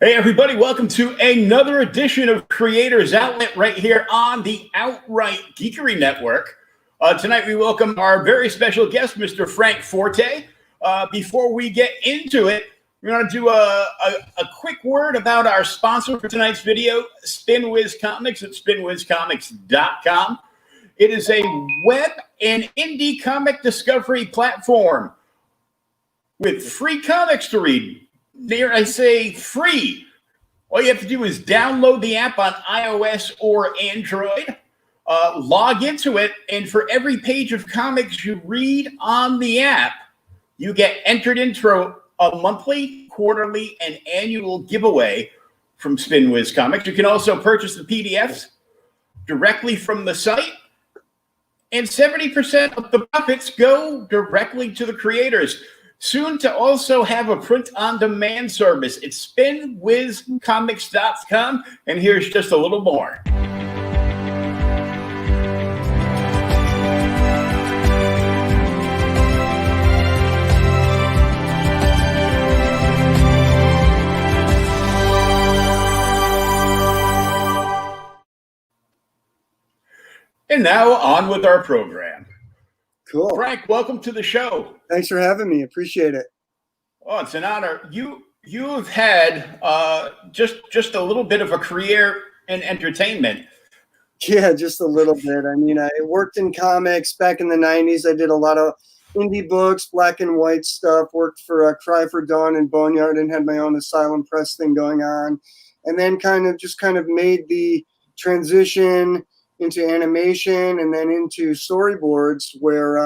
Hey everybody, welcome to another edition of Creators Outlet right here on the Outright Geekery Network. Tonight we welcome our very special guest, Mr. Frank Forte. Before we get into it, we're going to do a quick word about our sponsor for tonight's video, SpinWiz Comics at spinwizcomics.com. It is a web and indie comic discovery platform with free comics to read. Dare I say free. All you have to do is download the app on iOS or Android, log into it, and for every page of comics you read on the app, you get entered into a monthly, quarterly, and annual giveaway from SpinWiz Comics. You can also purchase the PDFs directly from the site, and 70% of the profits go directly to the creators. Soon to also have a print-on-demand service. It's spinwizcomics.com, and here's just a little more. And now on with our program. Cool. Frank, welcome to the show. Thanks for having me. Appreciate it. Oh, it's an honor. You've had just a little bit of a career in entertainment. Yeah, just a little bit. I mean, I worked in comics back in the 90s. I did a lot of indie books, black and white stuff, worked for Cry for Dawn and Boneyard and had my own Asylum Press thing going on. And then kind of made the transition into animation and then into storyboards where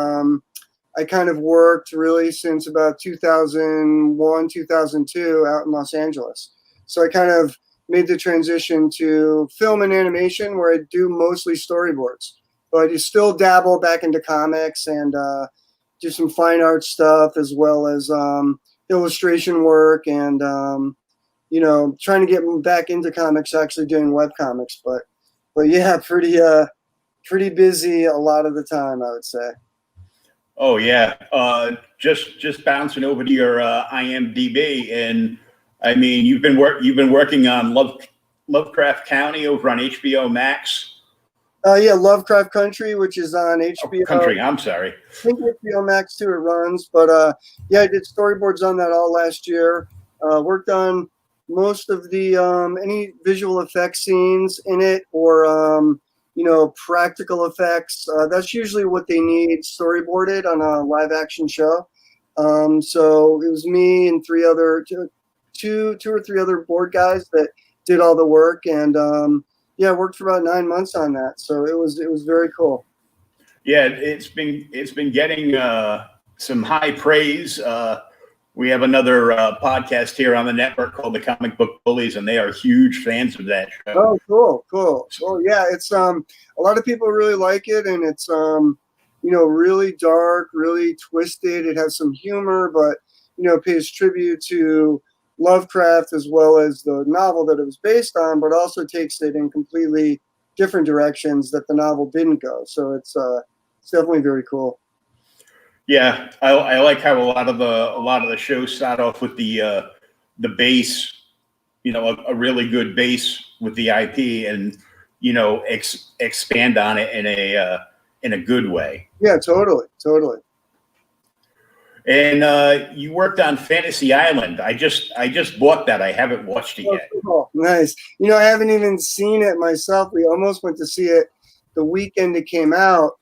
I kind of worked really since about 2001, 2002 out in Los Angeles. So I kind of made the transition to film and animation where I do mostly storyboards. But you still dabble back into comics and do some fine art stuff as well as illustration work and, trying to get back into comics, actually doing web comics. But yeah, pretty busy a lot of the time, I would say. Oh yeah, just bouncing over to your IMDb, and I mean you've been working on Lovecraft County over on HBO Max. Yeah, Lovecraft Country, which is on HBO. Country, I'm sorry. I think HBO Max too it runs, but yeah, I did storyboards on that all last year. Worked on most of the any visual effects scenes in it or practical effects. That's usually what they need storyboarded on a live action show. So it was me and two or three other board guys that did all the work, and I worked for about 9 months on that. So it was very cool. Yeah, it's been getting some high praise. We have another podcast here on the network called The Comic Book Bullies, and they are huge fans of that show. Oh, cool. Well, yeah, it's a lot of people really like it, and it's really dark, really twisted. It has some humor, but it pays tribute to Lovecraft as well as the novel that it was based on, but also takes it in completely different directions that the novel didn't go. So it's definitely very cool. Yeah, I like how a lot of the shows start off with the base, a really good base with the IP, and expand on it in a good way. Yeah, totally. And you worked on Fantasy Island. I just bought that. I haven't watched it yet. Cool. Nice. I haven't even seen it myself. We almost went to see it the weekend it came out.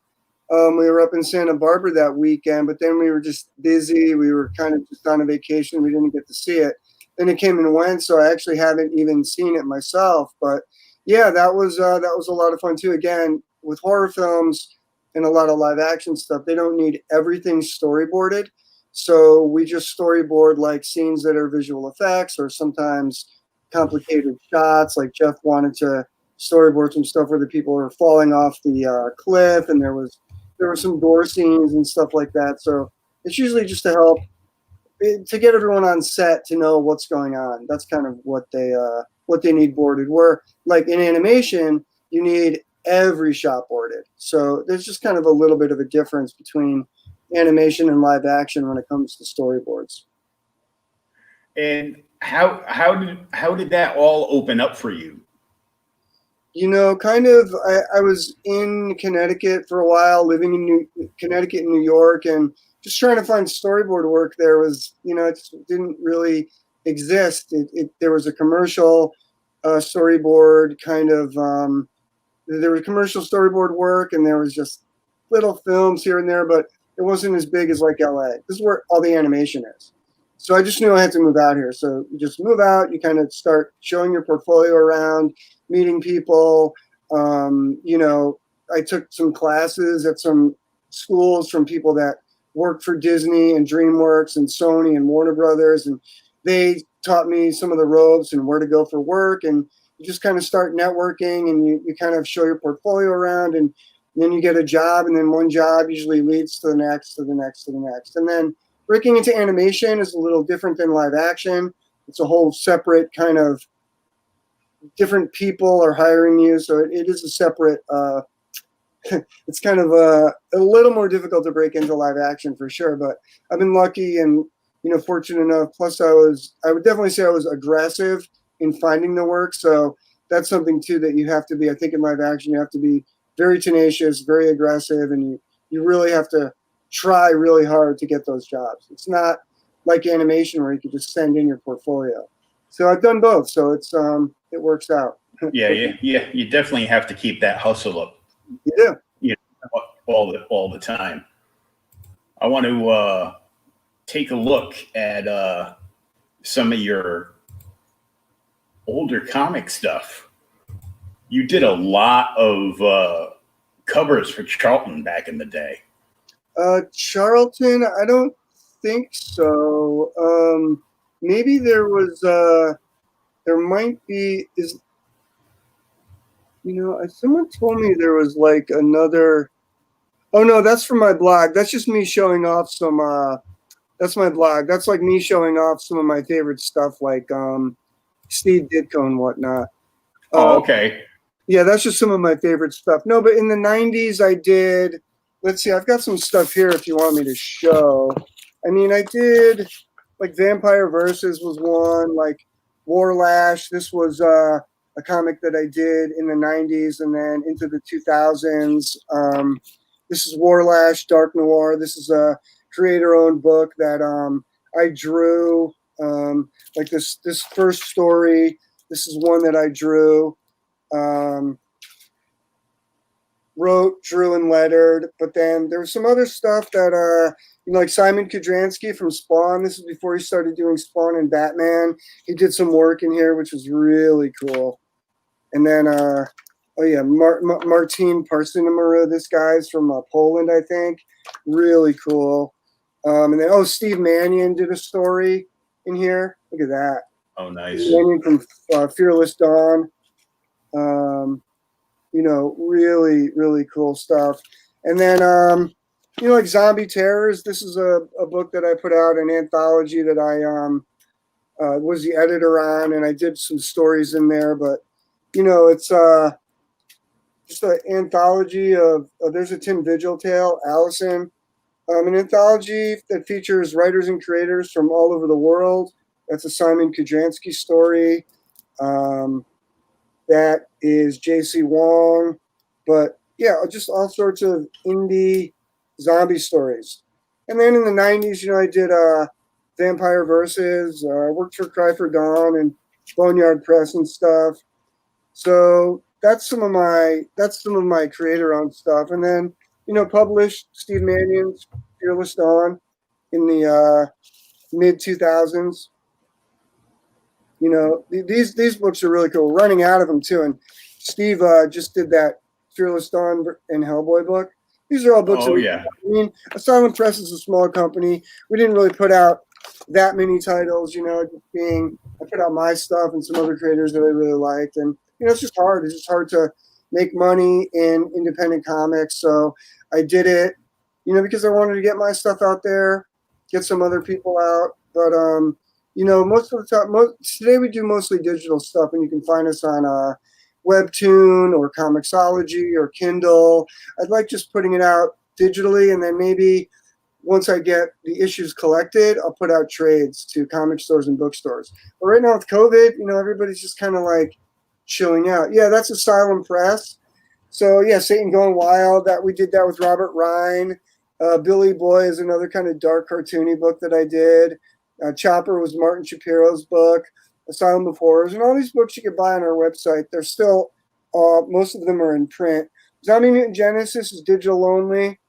We were up in Santa Barbara that weekend, but then we were just busy. We were kind of just on a vacation. We didn't get to see it. Then it came and went, so I actually haven't even seen it myself. But yeah, that was a lot of fun too. Again, with horror films and a lot of live action stuff, they don't need everything storyboarded. So we just storyboard like scenes that are visual effects or sometimes complicated shots. Like Jeff wanted to storyboard some stuff where the people were falling off the cliff, and there were some door scenes and stuff like that. So it's usually just to help to get everyone on set to know what's going on. That's kind of what they need boarded. Where like in animation, you need every shot boarded. So there's just kind of a little bit of a difference between animation and live action when it comes to storyboards. And how did that all open up for you? You know, kind of, I was in Connecticut for a while, living in Connecticut and New York, and just trying to find storyboard work there was, you know, it didn't really exist. There was a commercial storyboard kind of, there was commercial storyboard work, and there was just little films here and there, but it wasn't as big as like LA. This is where all the animation is. So I just knew I had to move out here. So you just move out, you kind of start showing your portfolio around, meeting people. You know, I took some classes at some schools from people that worked for Disney and Dreamworks and Sony and Warner Brothers, and they taught me some of the ropes and where to go for work. And you just kind of start networking, and you kind of show your portfolio around, and then you get a job, and then one job usually leads to the next, to the next, to the next. And then breaking into animation is a little different than live action. It's a whole separate kind of, different people are hiring you. So it is a separate, it's kind of a little more difficult to break into live action for sure. But I've been lucky and, you know, fortunate enough. Plus I would definitely say I was aggressive in finding the work. So that's something too that you have to be, I think in live action, you have to be very tenacious, very aggressive, and you really have to try really hard to get those jobs. It's not like animation where you can just send in your portfolio. So I've done both. So it's it works out. Yeah. You definitely have to keep that hustle up. You do. You know, all the time. I want to take a look at some of your older comic stuff. You did a lot of covers for Charlton back in the day. Charlton, I don't think so. Maybe there was, there might be, someone told me there was like another, oh no, that's from my blog. That's just me showing off some, that's my blog. That's like me showing off some of my favorite stuff, like Steve Ditko and whatnot. Oh, okay. Yeah, that's just some of my favorite stuff. No, but in the 90s I did, let's see, I've got some stuff here if you want me to show. I mean, I did, like Vampire Versus was one, like Warlash. This was a comic that I did in the 90s and then into the 2000s. This is Warlash, Dark Noir. This is a creator-owned book that I drew. Like this first story, this is one that I drew. Wrote, drew, and lettered, but then there was some other stuff that like Simon Kudransky from Spawn. This is before he started doing Spawn and Batman. He did some work in here, which was really cool. And then Martin Parsinamaru, this guy's from Poland, I think. Really cool. And then Steve Mannion did a story in here. Look at that. Oh, nice. Steve Mannion from Fearless Dawn. Really, really cool stuff. And then, like Zombie Terrors, this is a book that I put out, an anthology that I was the editor on, and I did some stories in there. But, it's just an anthology of, there's a Tim Vigil tale, Allison, an anthology that features writers and creators from all over the world. That's a Simon Kudransky story. That is J.C. Wong, but yeah, just all sorts of indie zombie stories. And then in the 90s, I did Vampire Versus. I worked for Cry for Dawn and Boneyard Press and stuff. So that's some of my creator-owned stuff. And then, published Steve Mannion's Fearless Dawn in the mid 2000s. These books are really cool. We're running out of them too. And Steve just did that Fearless Dawn and Hellboy book. These are all books. Oh, yeah. I mean, Asylum Press is a small company. We didn't really put out that many titles, I put out my stuff and some other creators that I really liked. And, it's just hard. It's just hard to make money in independent comics. So I did it, because I wanted to get my stuff out there, get some other people out. But, most of the time, today we do mostly digital stuff, and you can find us on Webtoon or Comixology or Kindle. I'd like just putting it out digitally, and then maybe once I get the issues collected, I'll put out trades to comic stores and bookstores. But right now with COVID, everybody's just kind of like chilling out. Yeah, that's Asylum Press. So yeah, Satan Going Wild. That we did that with Robert Rhine. Billy Boy is another kind of dark cartoony book that I did. Chopper was Martin Shapiro's book. Asylum of Horrors, and all these books you can buy on our website. They're still, most of them are in print. Zombie Mutant Genesis is digital only.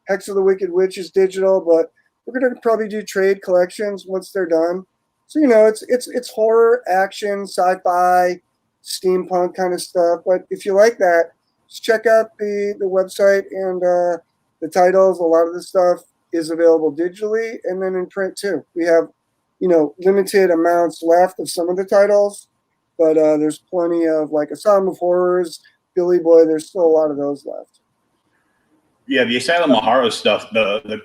Hex of the Wicked Witch is digital, but we're gonna probably do trade collections once they're done. So it's horror, action, sci-fi, steampunk kind of stuff. But if you like that, just check out the website and the titles. A lot of the stuff is available digitally and then in print too. We have limited amounts left of some of the titles, but there's plenty of like Asylum of Horrors, Billy Boy. There's still a lot of those left. Yeah, the Asylum of Horror stuff, the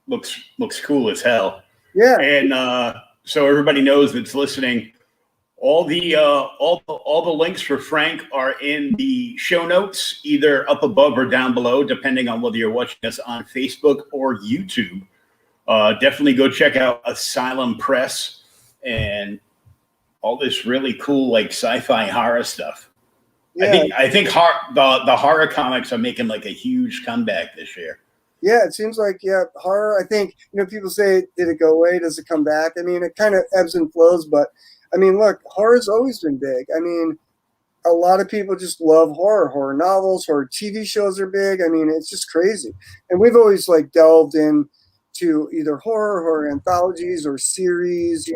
looks cool as hell. Yeah, and so everybody knows that's listening. All the links for Frank are in the show notes, either up above or down below, depending on whether you're watching us on Facebook or YouTube. Definitely go check out Asylum Press and all this really cool like sci-fi horror stuff. Yeah. I think the horror comics are making like a huge comeback this year. Yeah, it seems like horror. I think people say, did it go away? Does it come back? I mean, it kind of ebbs and flows, but I mean, look, horror's always been big. I mean, a lot of people just love horror novels, horror TV shows are big. I mean, it's just crazy, and we've always like delved in to either horror anthologies or series,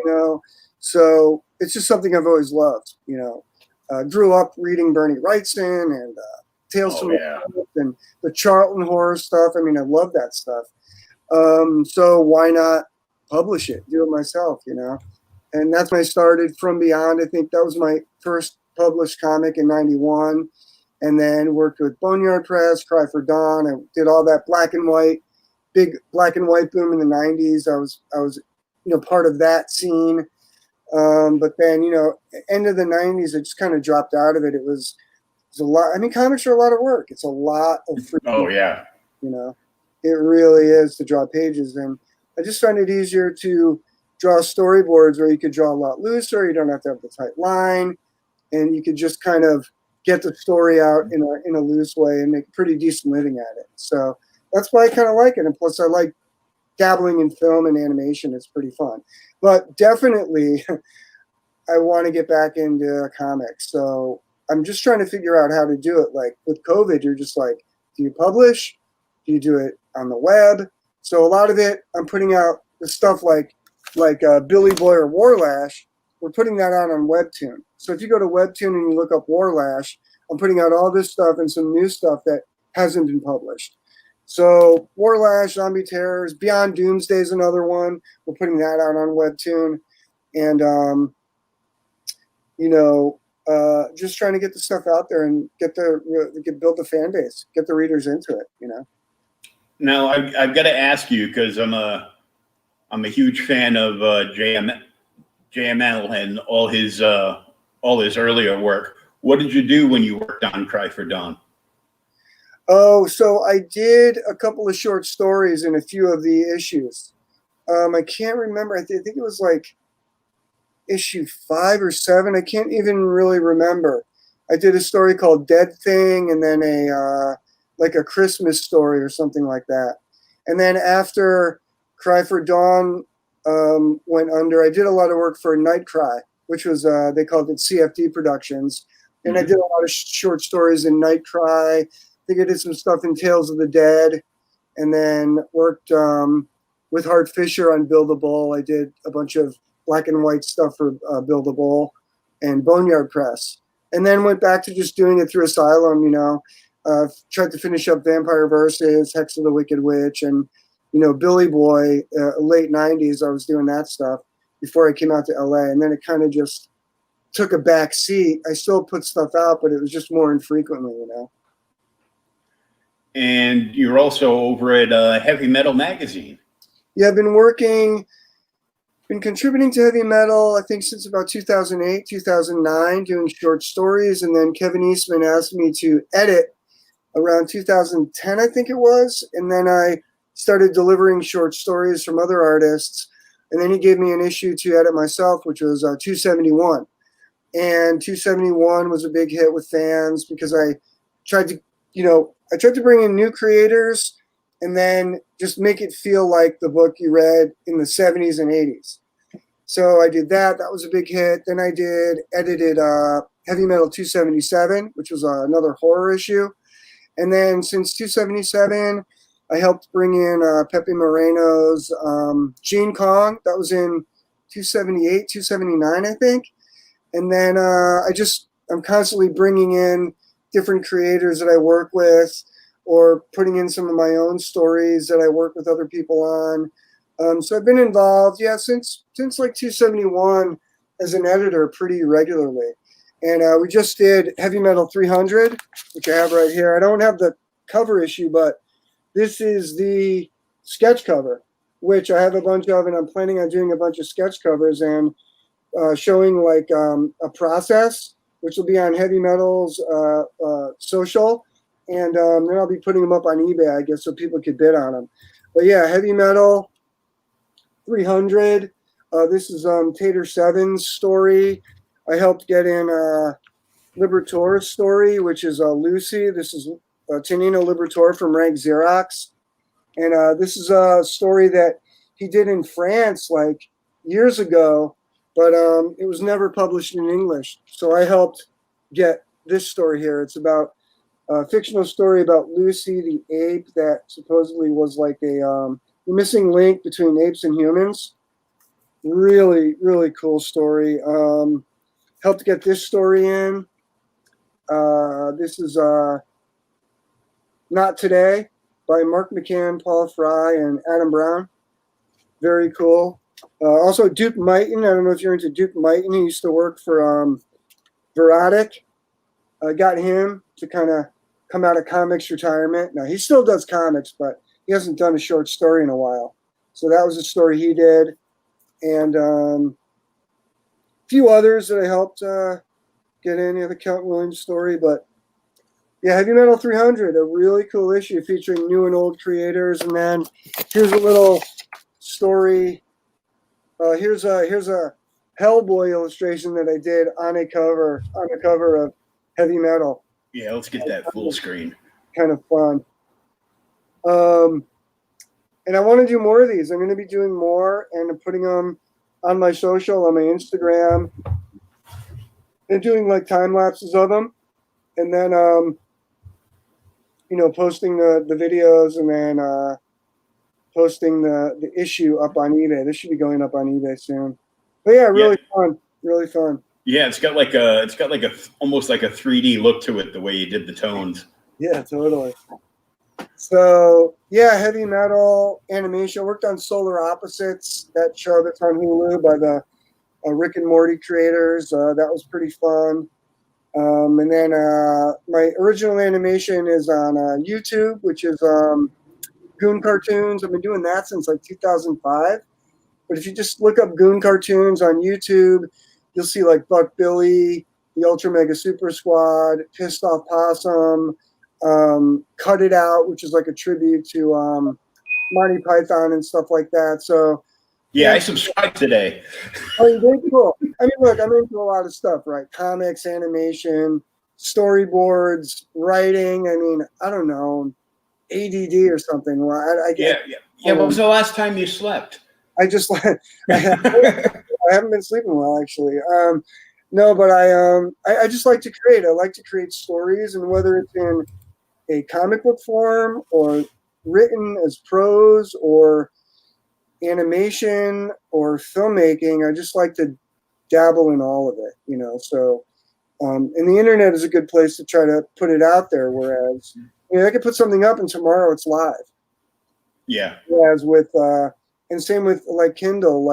so it's just something I've always loved. Grew up reading Bernie Wrightson and Tales from the Crypt and the Charlton horror stuff. I mean, I love that stuff. So why not publish it, do it myself, And that's when I started From Beyond. I think that was my first published comic in '91, and then worked with Boneyard Press, Cry for Dawn. I did all that big black and white boom in the '90s. I was part of that scene. But then, end of the '90s, I just kind of dropped out of it. It was a lot. I mean, comics are a lot of work. It's a lot of freaking work, it really is to draw pages. And I just find it easier to draw storyboards where you could draw a lot looser. You don't have to have the tight line, and you could just kind of get the story out in a loose way and make a pretty decent living at it. So that's why I kind of like it. And plus, I like dabbling in film and animation. It's pretty fun. But definitely, I want to get back into comics. So I'm just trying to figure out how to do it. Like with COVID, you're just like, do you publish? Do you do it on the web? So a lot of it, I'm putting out the stuff like Billy Boy or Warlash. We're putting that out on Webtoon. So if you go to Webtoon and you look up Warlash, I'm putting out all this stuff and some new stuff that hasn't been published. So Warlash, Zombie Terrors, Beyond Doomsday is another one. We're putting that out on Webtoon. And, just trying to get the stuff out there and build the fan base, get the readers into it, Now, I've got to ask you, because I'm a huge fan of JML and all his earlier work. What did you do when you worked on Cry for Dawn? Oh, so I did a couple of short stories in a few of the issues. I can't remember. I think it was like issue 5 or 7. I can't even really remember. I did a story called Dead Thing, and then a Christmas story or something like that. And then after Cry for Dawn went under, I did a lot of work for Night Cry, which was they called it CFD Productions, and I did a lot of short stories in Night Cry. I think I did some stuff in Tales of the Dead, and then worked with Hart Fisher on Build a Bull. I did a bunch of black and white stuff for Build a Bull and Boneyard Press, and then went back to just doing it through Asylum. Tried to finish up Vampire Versus, Hex of the Wicked Witch, and Billy Boy. Late '90s, I was doing that stuff before I came out to LA, and then it kind of just took a back seat. I still put stuff out, but it was just more infrequently, And you're also over at Heavy Metal Magazine. Yeah, I've been contributing to Heavy Metal, I think, since about 2008, 2009, doing short stories. And then Kevin Eastman asked me to edit around 2010, I think it was. And then I started delivering short stories from other artists. And then he gave me an issue to edit myself, which was 271. And 271 was a big hit with fans because I tried to bring in new creators and then just make it feel like the book you read in the 70s and 80s. So I did that. That was a big hit. Then I edited Heavy Metal 277, which was another horror issue. And then since 277, I helped bring in Pepe Moreno's Gene Kong. That was in 278, 279, I think. And then I'm constantly bringing in different creators that I work with, or putting in some of my own stories that I work with other people on. So I've been involved, since like 271 as an editor pretty regularly. And we just did Heavy Metal 300, which I have right here. I don't have the cover issue, but this is the sketch cover, which I have a bunch of, and I'm planning on doing a bunch of sketch covers and showing like a process, which will be on Heavy Metal's social. And then I'll be putting them up on eBay, I guess, so people could bid on them. But yeah, Heavy Metal 300. This is Tater 7's story. I helped get in Liberator's story, which is Lucy. This is Tonino Liberator from Rank Xerox. And this is a story that he did in France like years ago, but it was never published in English. So I helped get this story here. It's about a fictional story about Lucy, the ape that supposedly was like a missing link between apes and humans. Really, really cool story. Helped get this story in. This is Not Today by Mark McCann, Paul Fry, and Adam Brown. Very cool. Also, Duke Mighton. I don't know if you're into Duke Mighton. He used to work for Verotic. I got him to kind of come out of comics retirement. Now, he still does comics, but he hasn't done a short story in a while. So that was a story he did. And a few others that I helped get in. The Count Williams story. But yeah, Heavy Metal 300, a really cool issue featuring new and old creators. And then here's a little story. Here's a Hellboy illustration that I did on a cover of Heavy Metal. Yeah, let's get that full screen. Kind of fun. And I want to do more of these. I'm going to be doing more and putting them on my social, on my Instagram, and doing like time lapses of them, and then posting the videos, and then posting the issue up on eBay. This should be going up on eBay soon. But yeah, really fun, really fun. Yeah, it's got like a almost like a 3D look to it, the way you did the tones. Yeah, totally. So yeah, Heavy Metal animation. I worked on Solar Opposites, that show that's on Hulu by the Rick and Morty creators. That was pretty fun. And then my original animation is on YouTube, which is Goon Cartoons. I've been doing that since like 2005. But if you just look up Goon Cartoons on YouTube, you'll see like Buck Billy, the Ultra Mega Super Squad, Pissed Off Possum, Cut It Out, which is like a tribute to Monty Python and stuff like that. So yeah, I subscribed today. Oh, you did? Cool. I mean, look, I'm into a lot of stuff, right? Comics, animation, storyboards, writing. I mean, I don't know, ADD or something. Yeah. When was the last time you slept? I haven't been sleeping well, actually. No, but I just like to create. I like to create stories, and whether it's in a comic book form or written as prose or animation or filmmaking, I just like to dabble in all of it, So, and the internet is a good place to try to put it out there. Whereas, I could put something up and tomorrow it's live. Yeah. Whereas with, and same with like Kindle,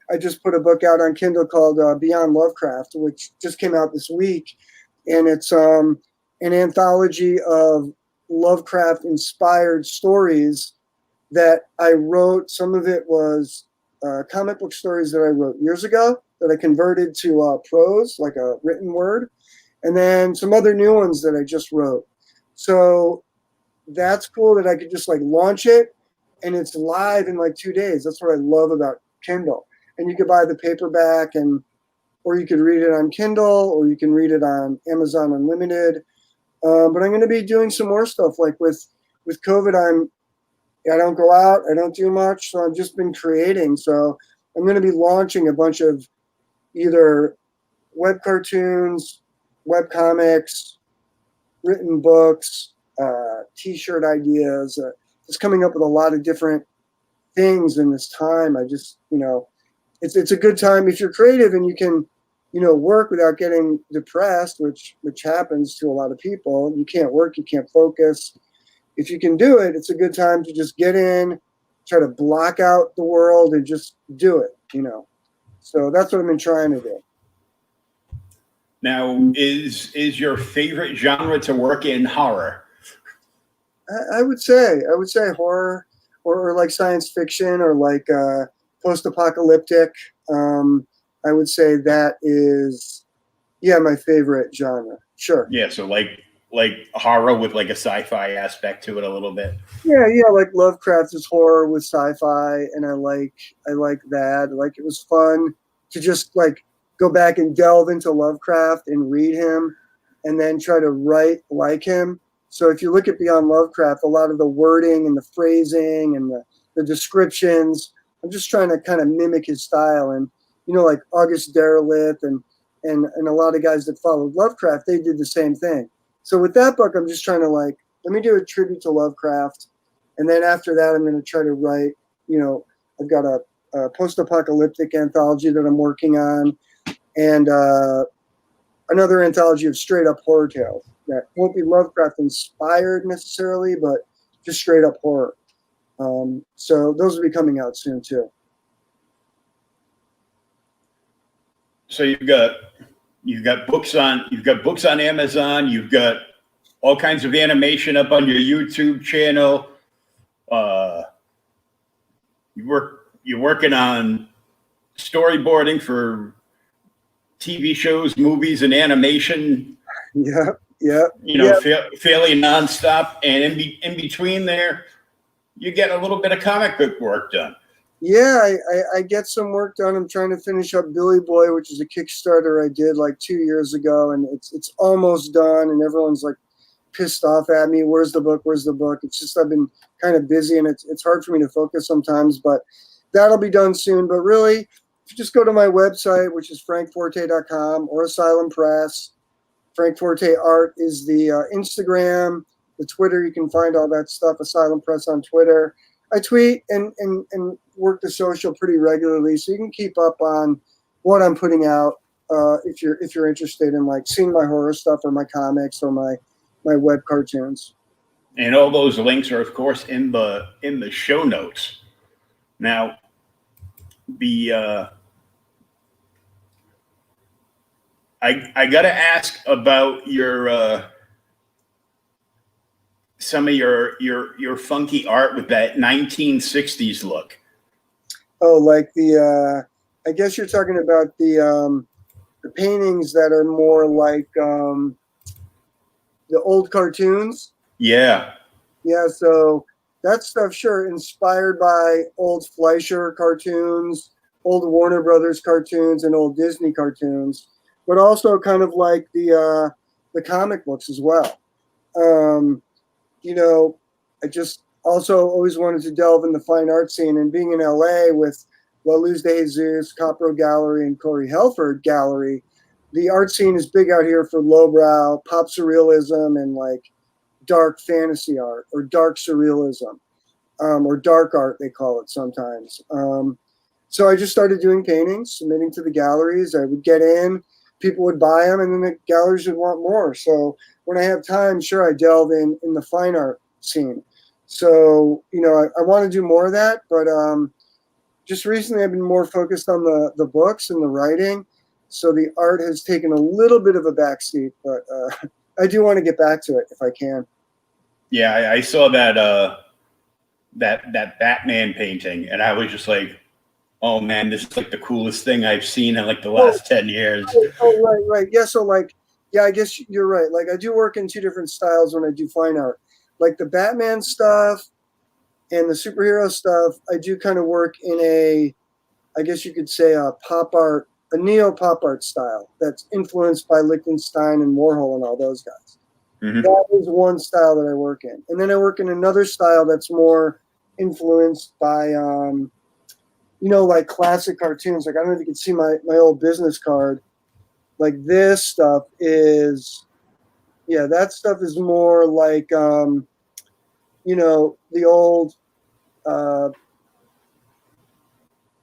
I just put a book out on Kindle called Beyond Lovecraft, which just came out this week. And it's an anthology of Lovecraft-inspired stories that I wrote. Some of it was comic book stories that I wrote years ago that I converted to prose, like a written word, and then some other new ones that I just wrote. So that's cool that I could just like launch it and it's live in like 2 days. That's what I love about Kindle. And you could buy the paperback or you could read it on Kindle, or you can read it on Amazon Unlimited. But I'm going to be doing some more stuff. Like with COVID, I don't go out, I don't do much, so I've just been creating. So I'm going to be launching a bunch of either web cartoons, web comics, written books, T-shirt ideas. Just coming up with a lot of different things in this time. I just, it's a good time if you're creative and you can, work without getting depressed, which happens to a lot of people. You can't work, you can't focus. If you can do it, it's a good time to just get in, try to block out the world and just do it, So that's what I've been trying to do. Now, is your favorite genre to work in horror? I would say horror or like science fiction or like post-apocalyptic. I would say that is, my favorite genre. Sure. Yeah, so like horror with like a sci-fi aspect to it a little bit. Yeah, like Lovecraft is horror with sci-fi, and I like that. Like it was fun to just like go back and delve into Lovecraft and read him, and then try to write like him. So if you look at Beyond Lovecraft, a lot of the wording and the phrasing and the descriptions, I'm just trying to kind of mimic his style. And like August Derleth and a lot of guys that followed Lovecraft, they did the same thing. So with that book, I'm just trying to like, let me do a tribute to Lovecraft. And then after that, I'm going to try to write, I've got a post-apocalyptic anthology that I'm working on, and another anthology of straight up horror tales that won't be Lovecraft inspired necessarily, but just straight up horror. So those will be coming out soon too. So you've got books on Amazon. You've got all kinds of animation up on your YouTube channel. You're working on storyboarding for TV shows, movies, and animation. Yeah. Fairly nonstop, and in between there, you get a little bit of comic book work done. Yeah, I get some work done. I'm trying to finish up Billy Boy, which is a Kickstarter I did like 2 years ago, and it's almost done, and everyone's like pissed off at me. Where's the book? It's just I've been kind of busy, and it's hard for me to focus sometimes, but that'll be done soon. But really, if you just go to my website, which is frankforte.com, or Asylum Press, Frank Forte Art is the Instagram, the Twitter. You can find all that stuff. Asylum Press on Twitter. I tweet and work the social pretty regularly, so you can keep up on what I'm putting out if you're interested in like seeing my horror stuff or my comics or my web cartoons. And all those links are, of course, in the show notes. Now, I gotta ask about your some of your funky art with that 1960s look. Oh, like I guess you're talking about the paintings that are more like the old cartoons. Yeah. Yeah, so that stuff, sure, inspired by old Fleischer cartoons, old Warner Brothers cartoons, and old Disney cartoons, but also kind of like the comic books as well. I just also always wanted to delve in the fine art scene, and being in LA with Luz De Jesus, Copro Gallery, and Corey Helford Gallery, the art scene is big out here for lowbrow, pop surrealism, and like dark fantasy art or dark surrealism, or dark art, they call it sometimes. So I just started doing paintings, submitting to the galleries. I would get in, people would buy them, and then the galleries would want more. So when I have time, sure, I delve in the fine art scene. So, I want to do more of that, but just recently I've been more focused on the books and the writing. So the art has taken a little bit of a backseat, but I do want to get back to it if I can. Yeah, I saw that that Batman painting, and I was just like, oh man, this is like the coolest thing I've seen in like the last 10 years. Right. Yeah, so like, yeah, I guess you're right. Like I do work in two different styles when I do fine art. like the Batman stuff and the superhero stuff, I do kind of work in a, I guess you could say, a pop art, a neo pop art style that's influenced by Lichtenstein and Warhol and all those guys. Mm-hmm. That is one style that I work in. And then I work in another style that's more influenced by, like classic cartoons. Like, I don't know if you can see my old business card. Like, this stuff is, that stuff is more like, the old, 50s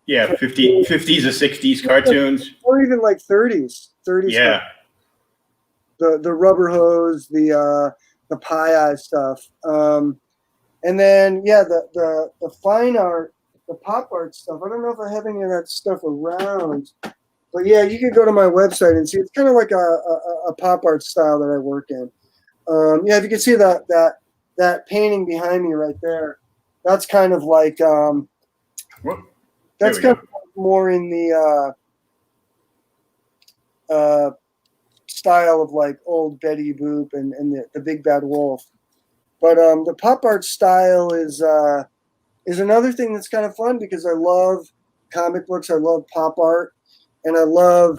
or 60s cartoons. Or even like 30s. Yeah. The rubber hose, the pie eye stuff. And then, the fine art, the pop art stuff. I don't know if I have any of that stuff around. But yeah, you can go to my website and see. It's kind of like a pop art style that I work in. If you can see that painting behind me right there, that's kind of like that's kind of more in the style of like old Betty Boop and the Big Bad Wolf. But the pop art style is another thing that's kind of fun because I love comic books, I love pop art, and I love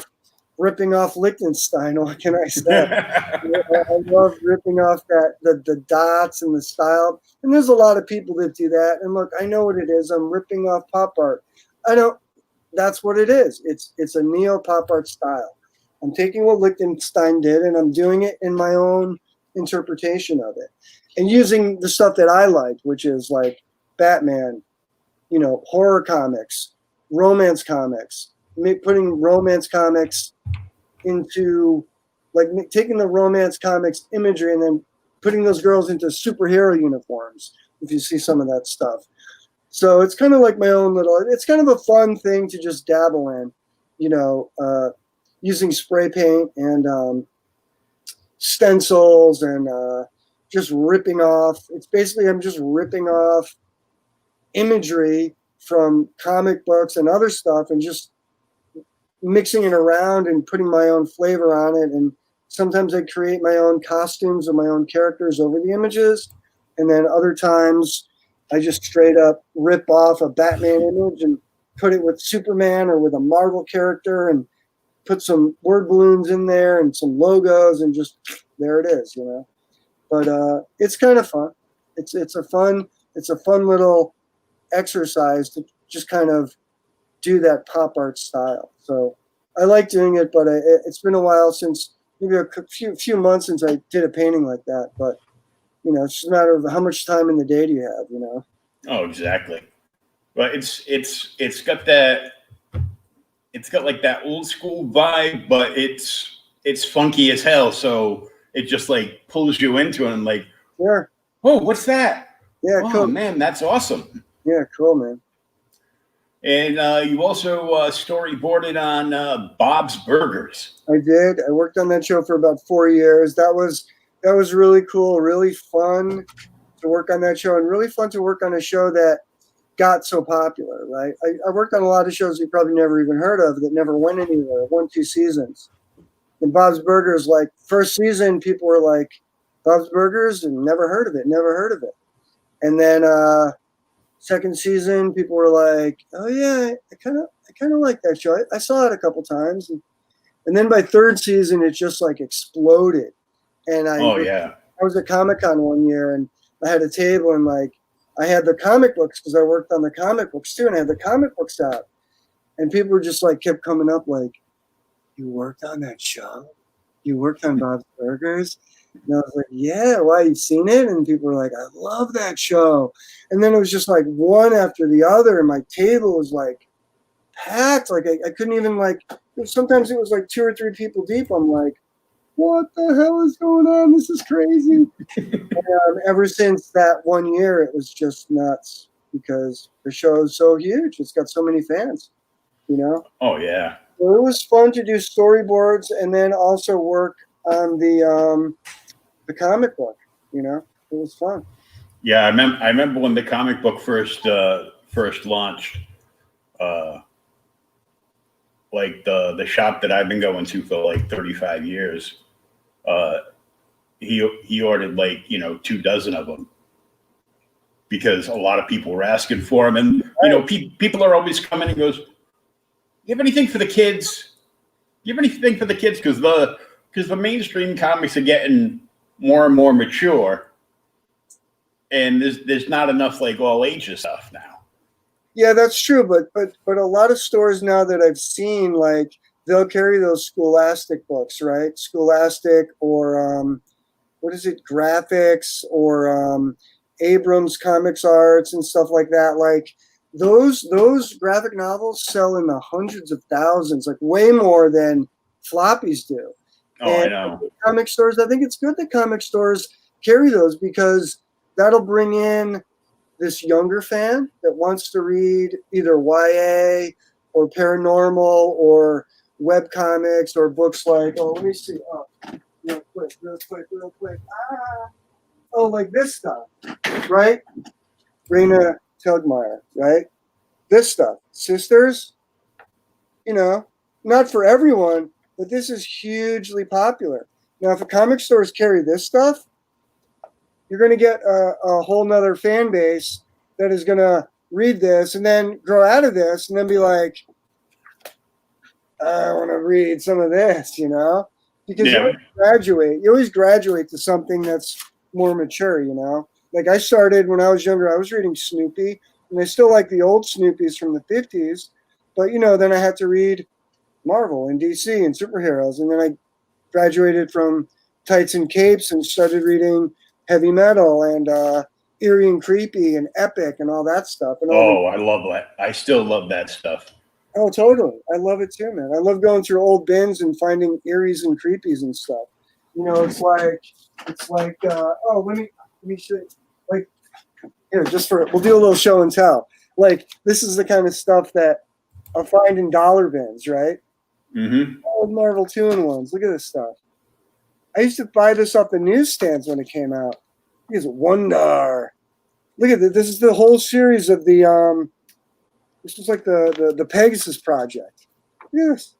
ripping off Lichtenstein. What can I say? I love ripping off the dots and the style. And there's a lot of people that do that. And look, I know what it is. I'm ripping off pop art. That's what it is. It's a neo pop art style. I'm taking what Lichtenstein did and I'm doing it in my own interpretation of it. And using the stuff that I like, which is like Batman, horror comics, romance comics, putting romance comics into, like, taking the romance comics imagery and then putting those girls into superhero uniforms, if you see some of that stuff. So it's kind of like my own it's kind of a fun thing to just dabble in, using spray paint and stencils and just ripping off. It's basically, I'm just ripping off imagery from comic books and other stuff and just mixing it around and putting my own flavor on it. And sometimes I create my own costumes or my own characters over the images. And then other times I just straight up rip off a Batman image and put it with Superman or with a Marvel character and put some word balloons in there and some logos and just there it is, But it's kind of fun. It's a fun little exercise to just kind of do that pop art style. So I like doing it, but it's been a while since, maybe a few months since I did a painting like that. But it's just a matter of how much time in the day do you have, Oh, exactly. But it's got that, it's got like that old school vibe, but it's funky as hell. So it just like pulls you into it and like, yeah. Oh, what's that? Yeah, oh, cool. Man, that's awesome. Yeah, cool, man. And you also storyboarded on Bob's Burgers. I did. I worked on that show for about 4 years. That was really cool, really fun to work on that show, and really fun to work on a show that got so popular, right? I worked on a lot of shows you probably never even heard of that never went anywhere, 1-2 seasons. And Bob's Burgers, like, first season, people were like, Bob's Burgers, and never heard of it. And then second season, people were like, oh yeah, I kind of like that show. I saw it a couple times. And then by third season, it just like exploded. And I was at Comic-Con one year and I had a table and like, I had the comic books because I worked on the comic books too. And I had the comic books out and people were just like, kept coming up like, you worked on that show? You worked on Bob's Burgers? And I was like, yeah, why, you've seen it? And people were like, I love that show. And then it was just like one after the other. And my table was like packed. Like I couldn't even like, sometimes it was like 2 or 3 people deep. I'm like, what the hell is going on? This is crazy. And ever since that 1 year, it was just nuts because the show is so huge. It's got so many fans, Oh, yeah. So it was fun to do storyboards and then also work on the comic book. It was fun. Yeah, I remember when the comic book first launched. Like the shop that I've been going to for like 35 years. He ordered like 24 of them, because a lot of people were asking for them. And, you know, people are always coming and goes, you have anything for the kids? You have anything for the kids? Because the mainstream comics are getting more and more mature, and there's not enough like all ages stuff now. Yeah, that's true. But a lot of stores now that I've seen, like, they'll carry those Scholastic books, right? Scholastic, or what is it, Graphics, or Abrams Comics Arts and stuff like that. Like, those graphic novels sell in the hundreds of thousands, like way more than floppies do. Oh, And I know. comic stores, I think it's good that comic stores carry those, because that'll bring in this younger fan that wants to read either YA or paranormal or web comics or books like, oh, let me see. Oh, real quick. Oh, like this stuff, right? Raina Telgemeier, right? This stuff. Sisters, you know, not for everyone, but this is hugely popular. Now, if a comic stores carry this stuff, you're going to get a whole nother fan base that is going to read this and then grow out of this and then be like, I want to read some of this, you know? Because you always graduate to something that's more mature, you know? Like, I started when I was younger, I was reading Snoopy, and I still like the old Snoopies from the 50s, but, you know, then I had to read Marvel and DC and superheroes, and then I graduated from Tights and Capes and started reading heavy metal and eerie and creepy and epic and all that stuff. And I love that. I still love that stuff. Oh, totally. I love it too, man. I love going through old bins and finding eerie's and creepies and stuff. You know, it's like let me show you. Like, here, we'll do a little show and tell. Like, this is the kind of stuff that I'll find in dollar bins, right? Mm-hmm. Old Marvel 2-in-1s. Look at this stuff. I used to buy this off the newsstands when it came out. Look at it, Wonder. Look at this. This is the whole series of the this is like the Pegasus Project. Look at this.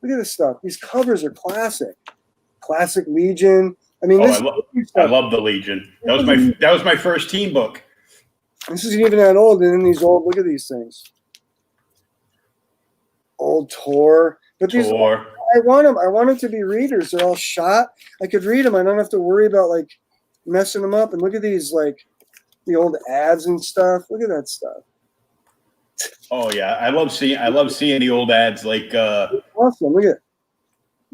Look at this stuff. These covers are classic. Classic Legion. I mean, I love the Legion. That was my first team book. This isn't even that old, and then these old. Look at these things. Old Tor. But these, I want them. I want them to be readers. They're all shot. I could read them. I don't have to worry about like messing them up. And look at these, like the old ads and stuff. Look at that stuff. Oh yeah, I love seeing the old ads. Like awesome. Look at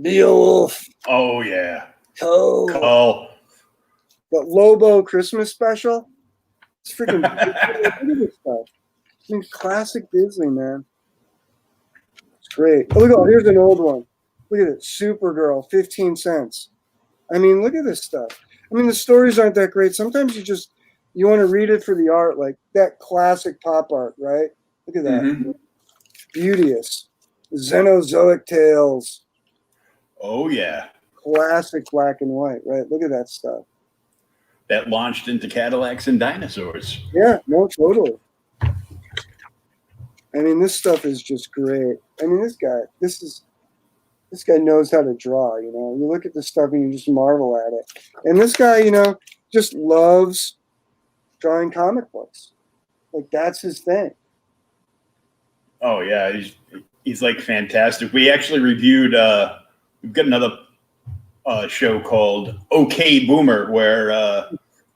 Beowulf. Oh yeah. Cull. The Lobo Christmas special. It's freaking look at this stuff. I mean, classic Disney, man. It's great. Oh, look, here's an old one. Look at it. Supergirl, 15 cents. I mean, look at this stuff. I mean, the stories aren't that great. Sometimes you want to read it for the art, like that classic pop art, right? Look at that. Mm-hmm. Beauteous. Xenozoic Tales. Oh, yeah. Classic black and white, right? Look at that stuff. That launched into Cadillacs and dinosaurs. Yeah, no, totally. I mean, this stuff is just great. I mean, this guy knows how to draw, you know. You look at this stuff and you just marvel at it. And this guy, you know, just loves drawing comic books. Like, that's his thing. Oh, yeah. He's like fantastic. We actually reviewed, we've got another show called OK Boomer, where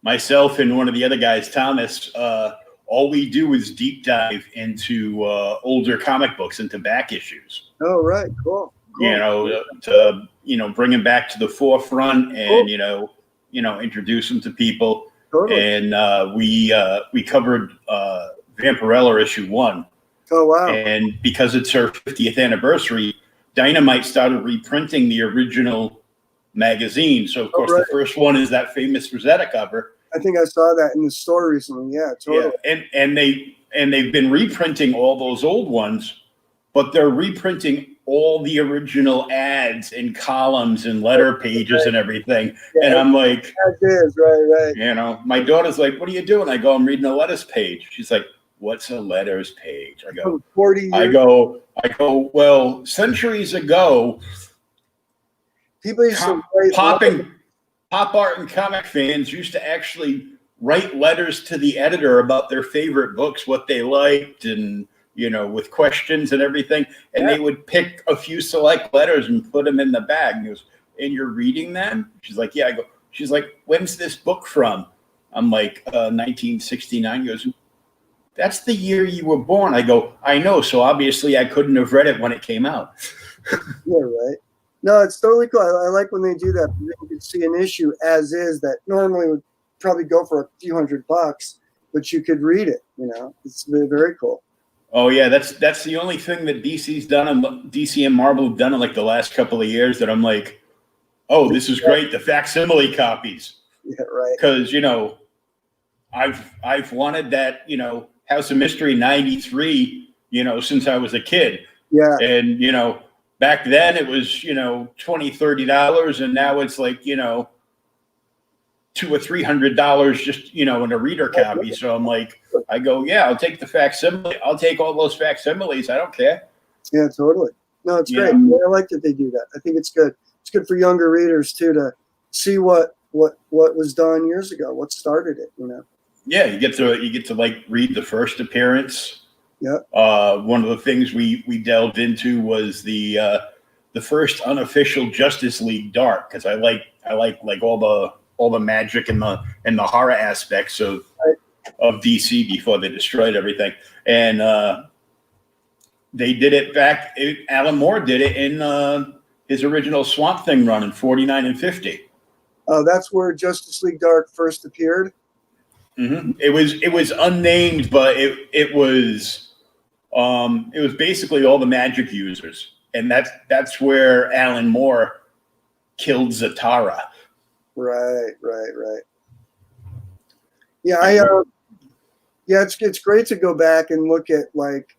myself and one of the other guys, Thomas, all we do is deep dive into older comic books, into back issues. Oh, right. Cool. You know, to, you know, bring them back to the forefront and, cool. you know, introduce them to people. Totally. And we covered Vampirella issue 1. Oh, wow. And because it's her 50th anniversary, Dynamite started reprinting the original magazine. So, of course, the first one is that famous Rosetta cover. I think I saw that in the store recently. Yeah, totally. Yeah. And they've been reprinting all those old ones, but they're reprinting all the original ads and columns and letter pages and everything. Yeah, and I'm like, that is right. You know, my daughter's like, "What are you doing?" I go, "I'm reading a letters page." She's like, "What's a letters page?" I go, 40 years. I go, well, centuries ago, people used to pop art and comic fans used to actually write letters to the editor about their favorite books, what they liked, and with questions and everything. And they would pick a few select letters and put them in the bag. And he goes, "And you're reading them?" She's like, "Yeah." I go. She's like, "When's this book from?" I'm like, 1969. He goes, "That's the year you were born." I go, "I know. So obviously I couldn't have read it when it came out." Yeah, right. No, it's totally cool. I like when they do that. You can see an issue as is that normally would probably go for a few $100, but you could read it. It's very, very cool. Oh yeah, that's the only thing that DC's done, and DC and Marvel have done in like the last couple of years that I'm like, oh, this is great. The facsimile copies. Yeah, right. Because I've wanted that House of Mystery '93 since I was a kid. Yeah. And back then it was $20-$30, and now it's like $200 or $300 just in a reader copy. So I'm like, I go, yeah, I'll take the facsimile. I'll take all those facsimiles. I don't care. Yeah, totally. No, it's great. I like that they do that. I think it's good. It's good for younger readers too to see what was done years ago, what started it. Yeah, you get to like read the first appearance. Yeah. One of the things we delved into was the first unofficial Justice League Dark, because I like all the magic and the horror aspects of DC before they destroyed everything. And they did it back. Alan Moore did it in his original Swamp Thing run in 49 and 50. That's where Justice League Dark first appeared. Mm-hmm. It was unnamed, but it was basically all the magic users, and that's where Alan Moore killed Zatara. Right. Yeah, it's great to go back and look at like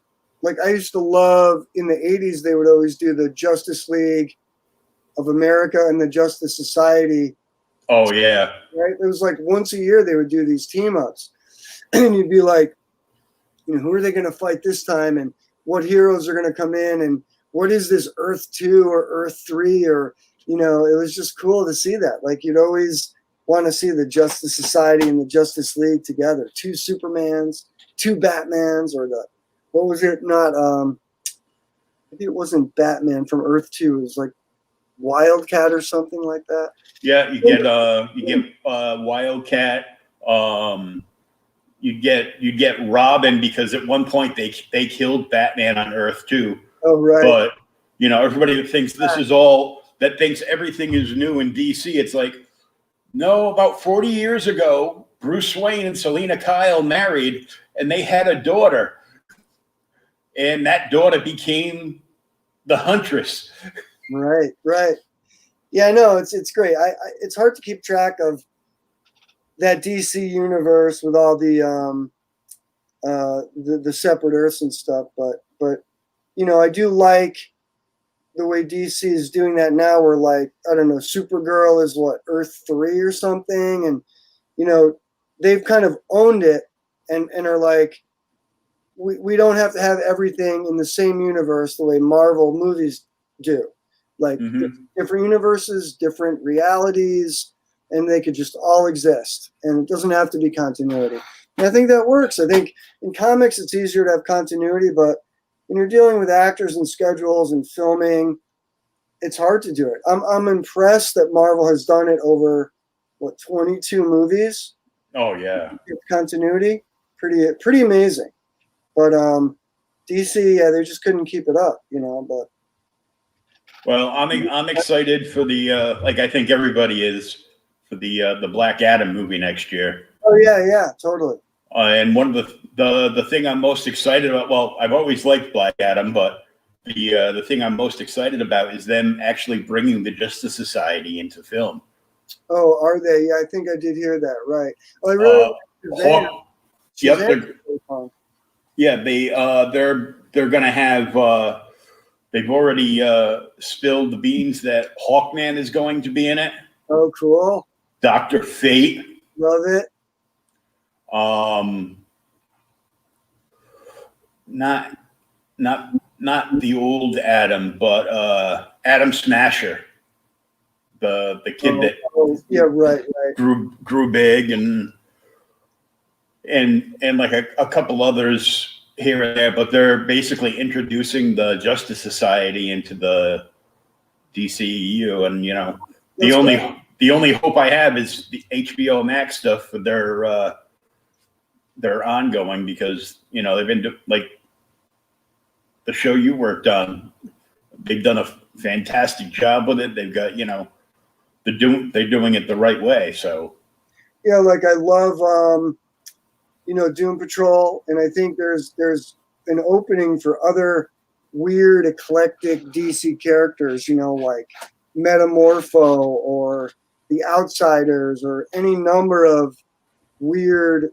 I used to love in the 80s. They would always do the Justice League of America and the Justice Society. Oh yeah. Right. It was like once a year they would do these team ups, and you'd be like, who are they going to fight this time, and what heroes are going to come in, and what is this Earth 2 or Earth 3, or it was just cool to see that. Like you'd always want to see the Justice Society and the Justice League together. 2 Supermans, 2 Batmans, or what was it? Not maybe it wasn't Batman from Earth 2. It was like Wildcat or something like that. Yeah, you get Wildcat. You get Robin, because at one point they killed Batman on Earth too. Oh right. But everybody thinks thinks everything is new in DC. It's like, no, about 40 years ago, Bruce Wayne and Selina Kyle married, and they had a daughter, and that daughter became the Huntress. Right. Yeah, no, it's great. It's hard to keep track of that DC universe with all the separate Earths and stuff, but I do like the way DC is doing that now. Where like, I don't know, Supergirl is what, Earth 3 or something, and they've kind of owned it and are like, we don't have to have everything in the same universe the way Marvel movies do. Like different universes, different realities, and they could just all exist. And it doesn't have to be continuity. And I think that works. I think in comics it's easier to have continuity, but when you're dealing with actors and schedules and filming, it's hard to do it. I'm impressed that Marvel has done it over 22 movies. Oh yeah. Continuity, pretty amazing. But DC, they just couldn't keep it up, but well, I'm excited for the I think everybody is, for the Black Adam movie next year. Oh yeah, totally. And one of the thing I'm most excited about, well, I've always liked Black Adam, but the thing I'm most excited about is them actually bringing the Justice Society into film. Oh, are they? Yeah, I think I did hear that. Right. Oh, I really. They're gonna have. They've already spilled the beans that Hawkman is going to be in it. Oh, cool. Dr. Fate. Love it. Not the old Adam, but Adam Smasher, the kid that yeah, right grew big, and and like a couple others here and there, but they're basically introducing the Justice Society into the DCEU, and you know, the only hope I have is the HBO Max stuff for their ongoing, because you know they've been like the show you worked on. They've done a fantastic job with it. They've got, you know, they're doing it the right way. So yeah, like I love you know, Doom Patrol, and I think there's an opening for other weird eclectic DC characters, you know, like Metamorpho or The Outsiders or any number of weird,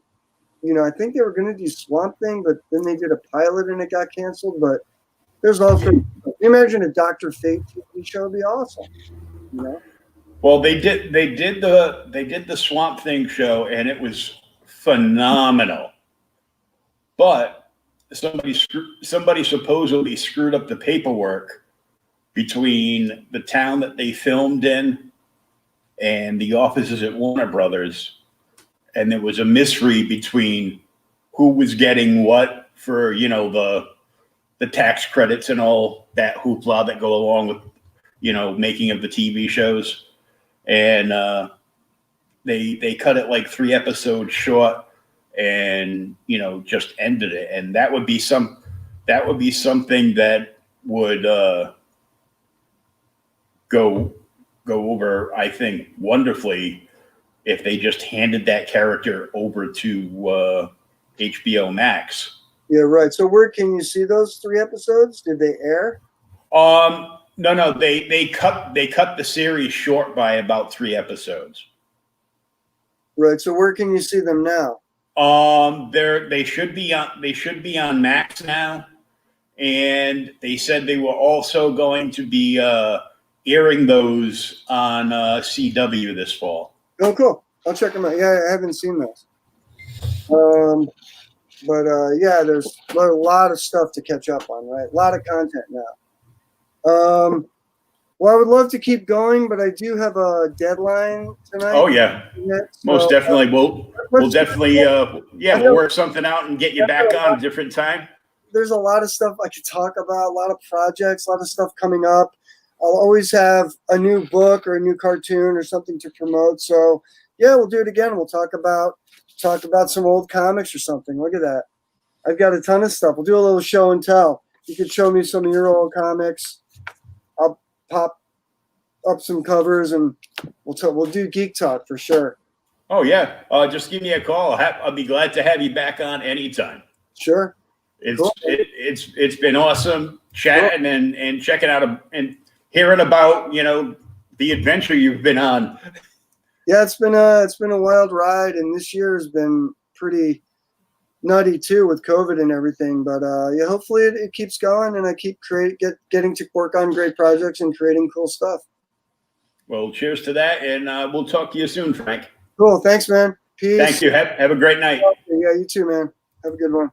you know, I think they were going to do Swamp Thing, but then they did a pilot and it got canceled. But there's also, can you imagine a Dr. Fate TV show? Would be awesome, you know? well, they did the Swamp Thing show, and it was phenomenal. But somebody supposedly screwed up the paperwork between the town that they filmed in and the offices at Warner Brothers, and there was a mystery between who was getting what for, you know, the tax credits and all that hoopla that go along with, you know, making of the TV shows. And they cut it like 3 episodes short, and you know, just ended it. And that would be something that would go over, I think, wonderfully if they just handed that character over to HBO Max. Yeah, right. So where can you see those 3 episodes? Did they air? No, they cut the series short by about 3 episodes. Right. So where can you see them now? They should be on Max now, and they said they were also going to be airing those on CW this fall. Oh, cool. I'll check them out. Yeah, I haven't seen those. But yeah, there's a lot of stuff to catch up on, right? A lot of content now. Well, I would love to keep going, but I do have a deadline tonight. Oh yeah, so, most definitely. We'll definitely we'll work something out and get you back on a different time. There's a lot of stuff I could talk about, a lot of projects, a lot of stuff coming up. I'll always have a new book or a new cartoon or something to promote. So yeah, we'll do it again. We'll talk about some old comics or something. Look at that. I've got a ton of stuff. We'll do a little show and tell. You could show me some of your old comics. I'll pop up some covers and we'll do Geek Talk for sure. Oh yeah. Just give me a call. I'll be glad to have you back on anytime. Sure. It's been awesome chatting and checking out and hearing about, you know, the adventure you've been on. Yeah, it's been a wild ride, and this year has been pretty nutty too with COVID and everything. But yeah, hopefully it keeps going, and I keep getting to work on great projects and creating cool stuff. Well, cheers to that, and we'll talk to you soon, Frank. Cool. Thanks, man. Peace. Thank you. Have a great night. Yeah, you too, man. Have a good one.